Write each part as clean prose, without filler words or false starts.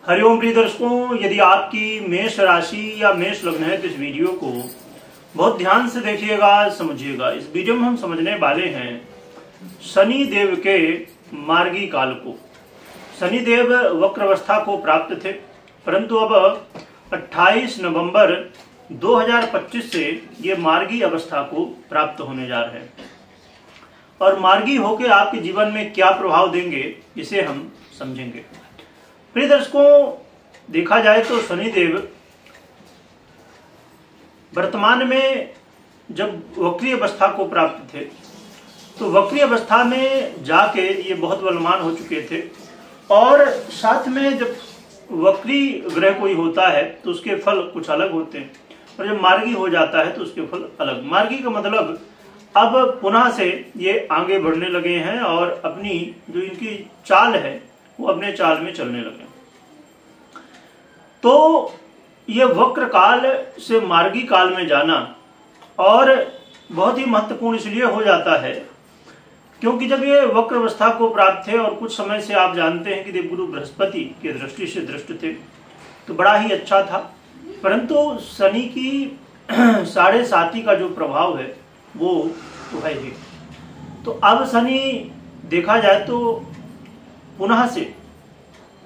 हरिओम प्रिय दर्शकों, यदि आपकी मेष राशि या मेष लग्न है तो इस वीडियो को बहुत ध्यान से देखिएगा, समझिएगा। इस वीडियो में हम समझने वाले हैं शनि देव के मार्गी काल को। शनि देव वक्र अवस्था को प्राप्त थे, परंतु अब 28 नवंबर 2025 से ये मार्गी अवस्था को प्राप्त होने जा रहे हैं और मार्गी होकर आपके जीवन में क्या प्रभाव देंगे इसे हम समझेंगे। प्रिय दर्शकों, देखा जाए तो शनि देव वर्तमान में जब वक्री अवस्था को प्राप्त थे तो वक्री अवस्था में जाके ये बहुत बलवान हो चुके थे और साथ में जब वक्री ग्रह कोई होता है तो उसके फल कुछ अलग होते हैं और जब मार्गी हो जाता है तो उसके फल अलग। मार्गी का मतलब अब पुनः से ये आगे बढ़ने लगे हैं और अपनी जो इनकी चाल है वो अपने चाल में चलने लगे। तो ये वक्र काल से मार्गी काल में जाना और बहुत ही महत्वपूर्ण इसलिए हो जाता है क्योंकि जब ये वक्र अवस्था को प्राप्त थे और कुछ समय से आप जानते हैं कि देवगुरु बृहस्पति के दृष्टि से दृष्ट थे तो बड़ा ही अच्छा था, परंतु शनि की 7.5 का जो प्रभाव है वो तो है ही। तो अब शनि देखा जाए तो पुनः से,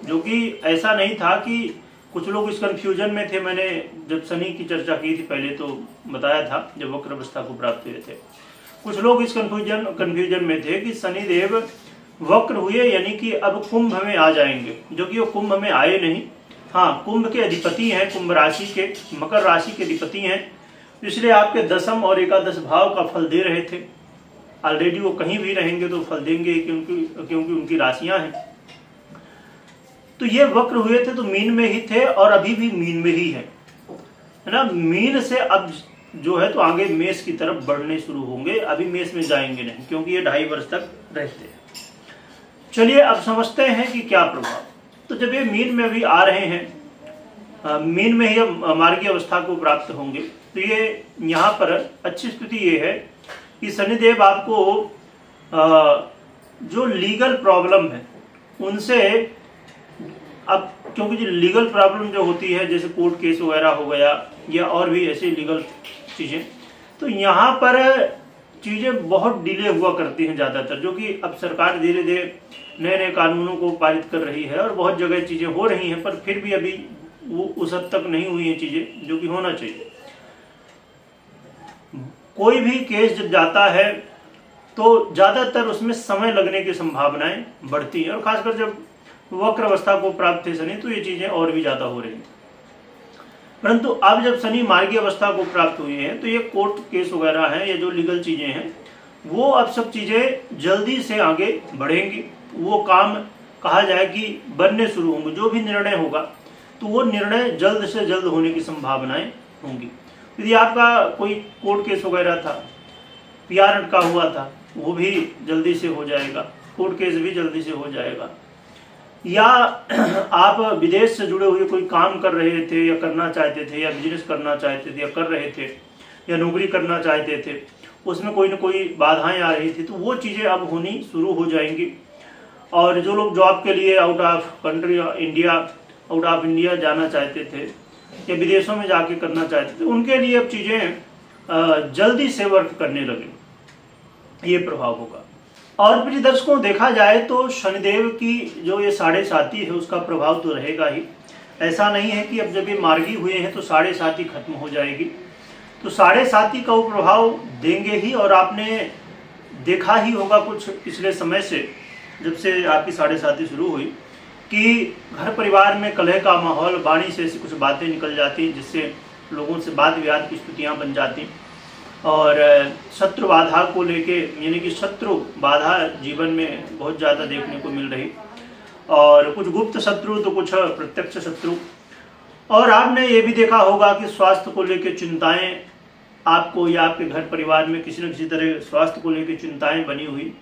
जो कि ऐसा नहीं था कि कुछ लोग इस कंफ्यूजन में थे। मैंने जब शनि की चर्चा की थी पहले तो बताया था जब वक्र अवस्था को प्राप्त हुए थे, कुछ लोग इस कंफ्यूजन में थे कि शनि देव वक्र हुए यानी कि अब कुंभ में आ जाएंगे, जो कि वो कुंभ में आए नहीं। हाँ, कुंभ के अधिपति हैं, कुंभ राशि के, मकर राशि के अधिपति हैं, इसलिए आपके दशम और एकादश भाव का फल दे रहे थे। ऑलरेडी वो कहीं भी रहेंगे तो फल देंगे क्योंकि उनकी राशियां हैं। तो ये वक्र हुए थे तो मीन में ही थे और अभी भी मीन में ही है ना। मीन से अब जो है तो आगे मेष की तरफ बढ़ने शुरू होंगे, अभी मेष में जाएंगे नहीं क्योंकि ये 2.5 वर्ष तक रहते हैं। चलिए अब समझते हैं कि क्या प्रभाव। तो जब ये मीन में भी आ रहे हैं, मीन में ही मार्गी अवस्था को प्राप्त होंगे, तो ये यहाँ पर अच्छी स्थिति ये है कि शनिदेव आपको जो लीगल प्रॉब्लम है उनसे, अब क्योंकि जो लीगल प्रॉब्लम जो होती है जैसे कोर्ट केस वगैरह हो गया या और भी ऐसी लीगल चीजें, तो यहाँ पर चीजें बहुत डिले हुआ करती हैं ज्यादातर, जो कि अब सरकार धीरे धीरे नए नए कानूनों को पारित कर रही है और बहुत जगह चीजें हो रही हैं, पर फिर भी अभी वो उस हद तक नहीं हुई है चीजें जो कि होना चाहिए। कोई भी केस जब जाता है तो ज्यादातर उसमें समय लगने की संभावनाएं बढ़ती है और खासकर जब वक्र अवस्था को प्राप्त थे शनि तो ये चीजें और भी ज्यादा हो रही हैं। परंतु अब जब शनि मार्गी अवस्था को प्राप्त हुए हैं तो ये कोर्ट केस वगैरह हैं, ये जो लीगल चीजें हैं वो अब सब चीजें जल्दी से आगे बढ़ेंगी। वो काम कहा जाए कि बनने शुरू होंगे, जो भी निर्णय होगा तो वो निर्णय जल्द से जल्द होने की संभावनाएं होंगी। यदि आपका कोई कोर्ट केस वगैरह था, PR अटका हुआ था, वो भी जल्दी से हो जाएगा, कोर्ट केस भी जल्दी से हो जाएगा। या आप विदेश से जुड़े हुए कोई काम कर रहे थे या करना चाहते थे या बिजनेस करना चाहते थे या कर रहे थे या नौकरी करना चाहते थे, उसमें कोई ना कोई बाधाएं आ रही थी तो वो चीज़ें अब होनी शुरू हो जाएंगी। और जो लोग जॉब के लिए out of country out of India जाना चाहते थे या विदेशों में जाके करना चाहते थे, उनके लिए अब चीज़ें जल्दी से वर्क करने लगे, ये प्रभाव होगा। और प्रिय दर्शकों, देखा जाए तो शनिदेव की जो ये 7.5 है उसका प्रभाव तो रहेगा ही। ऐसा नहीं है कि अब जब ये मार्गी हुए हैं तो 7.5 खत्म हो जाएगी, तो 7.5 का वो प्रभाव देंगे ही। और आपने देखा ही होगा कुछ पिछले समय से, जब से आपकी 7.5 शुरू हुई, कि घर परिवार में कलह का माहौल, वाणी से ऐसी कुछ बातें निकल जाती जिससे लोगों से वाद विवाद की स्थितियाँ बन जाती और शत्रु बाधा को लेके, यानी कि शत्रु बाधा जीवन में बहुत ज़्यादा देखने को मिल रही, और कुछ गुप्त शत्रु तो कुछ प्रत्यक्ष शत्रु। और आपने ये भी देखा होगा कि स्वास्थ्य को लेके चिंताएं आपको या आपके घर परिवार में किसी न किसी तरह स्वास्थ्य को लेके चिंताएं बनी हुई,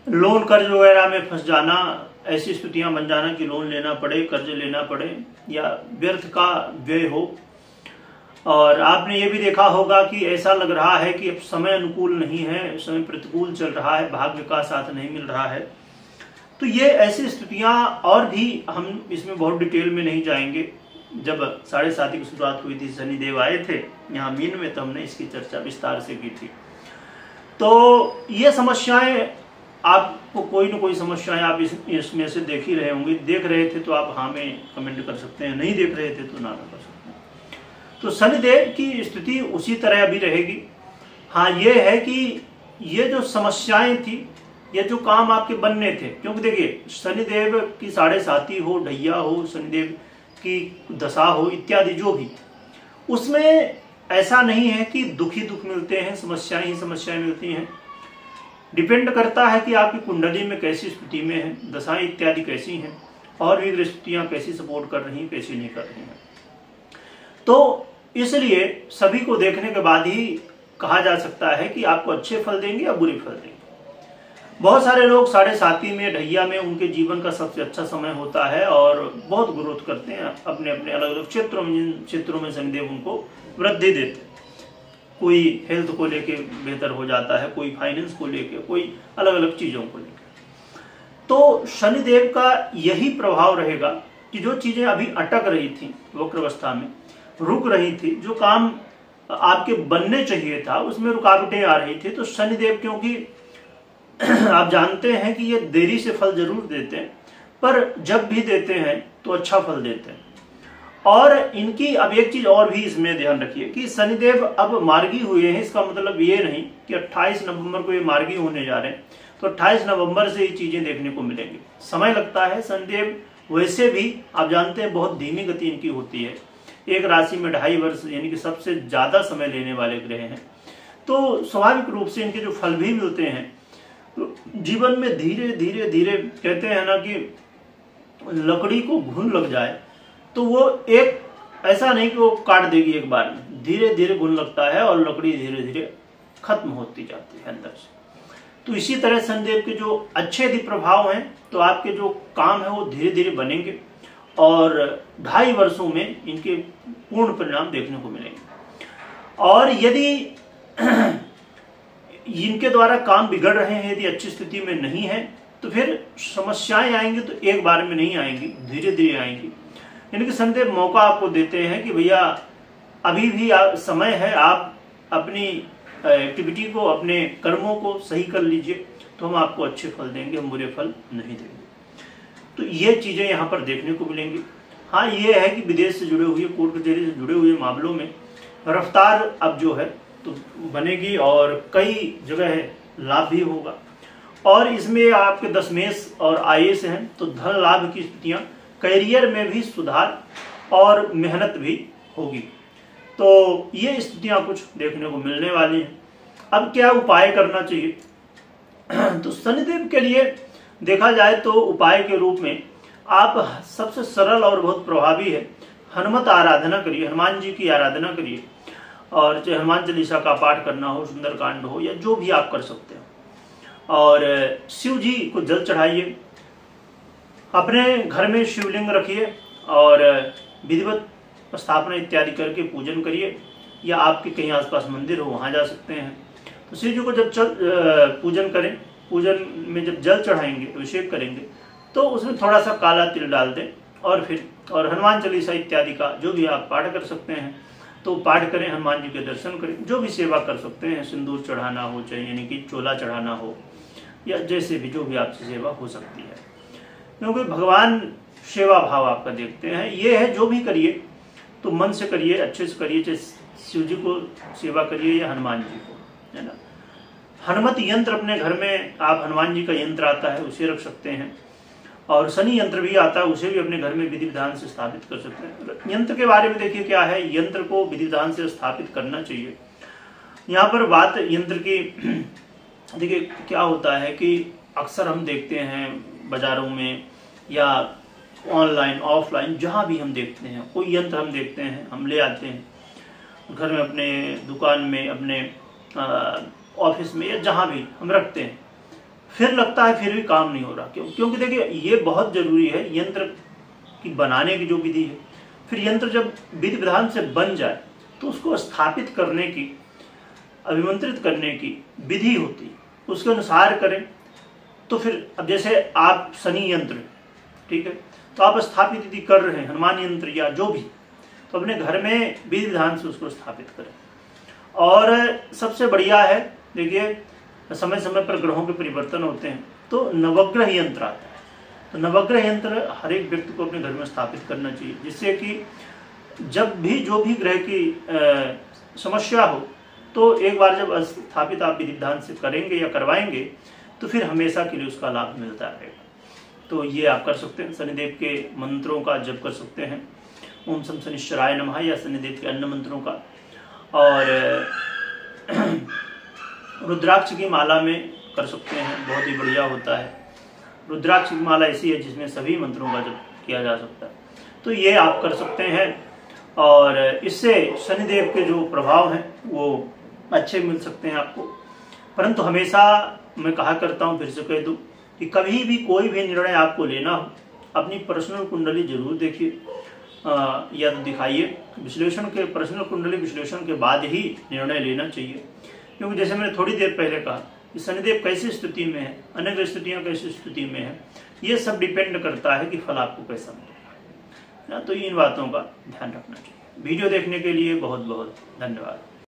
लोन कर्ज वगैरह में फंस जाना, ऐसी स्थितियां बन जाना कि लोन लेना पड़े, कर्ज लेना पड़े या व्यर्थ का व्यय हो। और आपने ये भी देखा होगा कि ऐसा लग रहा है कि अब समय अनुकूल नहीं है, समय प्रतिकूल चल रहा है, भाग्य का साथ नहीं मिल रहा है। तो ये ऐसी स्थितियां और भी, हम इसमें बहुत डिटेल में नहीं जाएंगे। जब 7.5 की शुरुआत हुई थी, शनिदेव आए थे यहाँ मीन में, तो हमने इसकी चर्चा विस्तार से की थी। तो ये समस्याएं, आपको कोई न कोई समस्याएं आप इसमें से देख ही रहे होंगे। देख रहे थे तो आप हाँ में कमेंट कर सकते हैं, नहीं देख रहे थे तो ना कर सकते हैं। तो शनिदेव की स्थिति उसी तरह अभी रहेगी। हाँ, ये है कि ये जो समस्याएं थी, ये जो काम आपके बनने थे, क्योंकि देखिए शनिदेव की 7.5 हो, ढैया हो, शनिदेव की दशा हो इत्यादि जो भी, उसमें ऐसा नहीं है कि दुख ही दुख मिलते हैं, समस्याएं ही समस्याएं मिलती हैं। डिपेंड करता है कि आपकी कुंडली में कैसी स्थिति में है, दशाएं इत्यादि कैसी हैं, और भी दृष्टियां कैसी सपोर्ट कर रही हैं, कैसी नहीं कर रही हैं। तो इसलिए सभी को देखने के बाद ही कहा जा सकता है कि आपको अच्छे फल देंगे या बुरे फल देंगे। बहुत सारे लोग 7.5 में, ढैया में उनके जीवन का सबसे अच्छा समय होता है और बहुत ग्रोथ करते हैं अपने अपने अलग अलग क्षेत्रों में, जिन क्षेत्रों में शनिदेव उनको वृद्धि देते हैं। कोई हेल्थ को लेके बेहतर हो जाता है, कोई फाइनेंस को लेके, कोई अलग अलग चीजों को लेकर। तो शनिदेव का यही प्रभाव रहेगा कि जो चीजें अभी अटक रही थी, वक्रावस्था में रुक रही थी, जो काम आपके बनने चाहिए था उसमें रुकावटें आ रही थी, तो शनिदेव, क्योंकि आप जानते हैं कि ये देरी से फल जरूर देते हैं, पर जब भी देते हैं तो अच्छा फल देते हैं। और इनकी अब एक चीज और भी इसमें ध्यान रखिए कि शनिदेव अब मार्गी हुए हैं, इसका मतलब ये नहीं कि 28 नवंबर को ये मार्गी होने जा रहे हैं तो 28 नवंबर से ये चीजें देखने को मिलेंगी। समय लगता है। शनिदेव वैसे भी आप जानते हैं बहुत धीमी गति इनकी होती है, एक राशि में 2.5 वर्ष, यानी कि सबसे ज्यादा समय लेने वाले ग्रह हैं। तो स्वाभाविक रूप से इनके जो फल भी मिलते हैं, तो जीवन में धीरे धीरे धीरे, कहते हैं ना कि लकड़ी को घुन लग जाए तो वो एक ऐसा नहीं कि वो काट देगी एक बार में, धीरे धीरे घुन लगता है और लकड़ी धीरे धीरे खत्म होती जाती है अंदर से। तो इसी तरह शनिदेव के जो अच्छे यदि प्रभाव हैं तो आपके जो काम है वो धीरे धीरे बनेंगे और 2.5 वर्षों में इनके पूर्ण परिणाम देखने को मिलेंगे। और यदि इनके द्वारा काम बिगड़ रहे हैं, यदि अच्छी स्थिति में नहीं है, तो फिर समस्याएं आएंगी, तो एक बार में नहीं आएंगी, धीरे धीरे आएंगी। यानी कि शनिदेव मौका आपको देते हैं कि भैया अभी भी समय है, आप अपनी एक्टिविटी को, अपने कर्मों को सही कर लीजिए, तो हम आपको अच्छे फल देंगे, हम बुरे फल नहीं देंगे। तो ये चीजें यहाँ पर देखने को मिलेंगी। हाँ, ये है कि विदेश से जुड़े हुए, कोर्ट कचहरी से जुड़े हुए मामलों में रफ्तार अब जो है तो बनेगी और कई जगह लाभ भी होगा। और इसमें आपके दशमेश और आईएएस हैं, तो धन लाभ की स्थितियां, करियर में भी सुधार और मेहनत भी होगी। तो ये स्थितियां कुछ देखने को मिलने वाली हैं। अब क्या उपाय करना चाहिए? तो शनिदेव के लिए देखा जाए तो उपाय के रूप में आप सबसे सरल और बहुत प्रभावी है, हनुमत आराधना करिए, हनुमान जी की आराधना करिए। और चाहे हनुमान चालीसा का पाठ करना हो, सुंदरकांड हो, या जो भी आप कर सकते हो। और शिव जी को जल चढ़ाइए, अपने घर में शिवलिंग रखिए और विधिवत स्थापना इत्यादि करके पूजन करिए, या आपके कहीं आसपास मंदिर हो वहां जा सकते हैं। तो शिव जी को जब पूजन करें, पूजन में जब जल चढ़ाएंगे, अभिषेक करेंगे, तो उसमें थोड़ा सा काला तिल डाल दें और हनुमान चालीसा इत्यादि का जो भी आप पाठ कर सकते हैं तो पाठ करें, हनुमान जी के दर्शन करें, जो भी सेवा कर सकते हैं, सिंदूर चढ़ाना हो, चाहे यानी कि चोला चढ़ाना हो, या जैसे भी जो भी आपसे सेवा हो सकती है, क्योंकि भगवान सेवा भाव आपका देखते हैं। ये है, जो भी करिए तो मन से करिए, अच्छे से करिए, चाहे शिव जी को सेवा करिए या हनुमान जी को, है ना। हनुमत यंत्र अपने घर में, आप हनुमान जी का यंत्र आता है उसे रख सकते हैं, और शनि यंत्र भी आता है, उसे भी अपने घर में विधि विधान से स्थापित कर सकते हैं। यंत्र के बारे में देखिए क्या है, यंत्र को विधि विधान से स्थापित करना चाहिए। यहाँ पर बात यंत्र की, देखिए क्या होता है कि अक्सर हम देखते हैं बाजारों में या ऑनलाइन ऑफलाइन जहाँ भी हम देखते हैं, कोई यंत्र हम देखते हैं, हम ले आते हैं घर में, अपने दुकान में, अपने ऑफिस में, या जहाँ भी हम रखते हैं, फिर लगता है फिर भी काम नहीं हो रहा। क्यों? क्योंकि देखिए ये बहुत जरूरी है, यंत्र की बनाने की जो विधि है, फिर यंत्र जब विधि विधान से बन जाए तो उसको स्थापित करने की, अभिमंत्रित करने की विधि होती है, उसके अनुसार करें। तो फिर अब जैसे आप शनि यंत्र, ठीक है, तो आप स्थापित यदि कर रहे हैं हनुमान यंत्र या जो भी, तो अपने घर में विधि विधान से उसको स्थापित करें। और सबसे बढ़िया है, देखिए समय समय पर ग्रहों के परिवर्तन होते हैं तो नवग्रह यंत्र आता है, तो नवग्रह यंत्र हर एक व्यक्ति को अपने घर में स्थापित करना चाहिए, जिससे कि जब भी जो भी ग्रह की समस्या हो तो एक बार जब स्थापित आप विधि विधान से करेंगे या करवाएंगे तो फिर हमेशा के लिए उसका लाभ मिलता रहेगा। तो ये आप कर सकते हैं, शनिदेव के मंत्रों का जप कर सकते हैं, ओम सम शनिश्चराय नमः, या शनिदेव के अन्य मंत्रों का। और रुद्राक्ष की माला में कर सकते हैं, बहुत ही बढ़िया होता है। रुद्राक्ष की माला ऐसी है जिसमें सभी मंत्रों का जप किया जा सकता है, तो ये आप कर सकते हैं। और इससे शनिदेव के जो प्रभाव हैं वो अच्छे मिल सकते हैं आपको। परंतु हमेशा मैं कहा करता हूँ, फिर से कह दूँ कि कभी भी कोई भी निर्णय आपको लेना हो, अपनी पर्सनल कुंडली जरूर देखिए या तो दिखाइए। विश्लेषण के पर्सनल कुंडली विश्लेषण के बाद ही निर्णय लेना चाहिए, क्योंकि जैसे मैंने थोड़ी देर पहले कहा कि शनिदेव कैसी स्थिति में है, अन्य स्थितियां कैसी स्थिति में है, ये सब डिपेंड करता है कि फल आपको कैसा मिलेगा। तो इन बातों का ध्यान रखना चाहिए। वीडियो देखने के लिए बहुत बहुत धन्यवाद।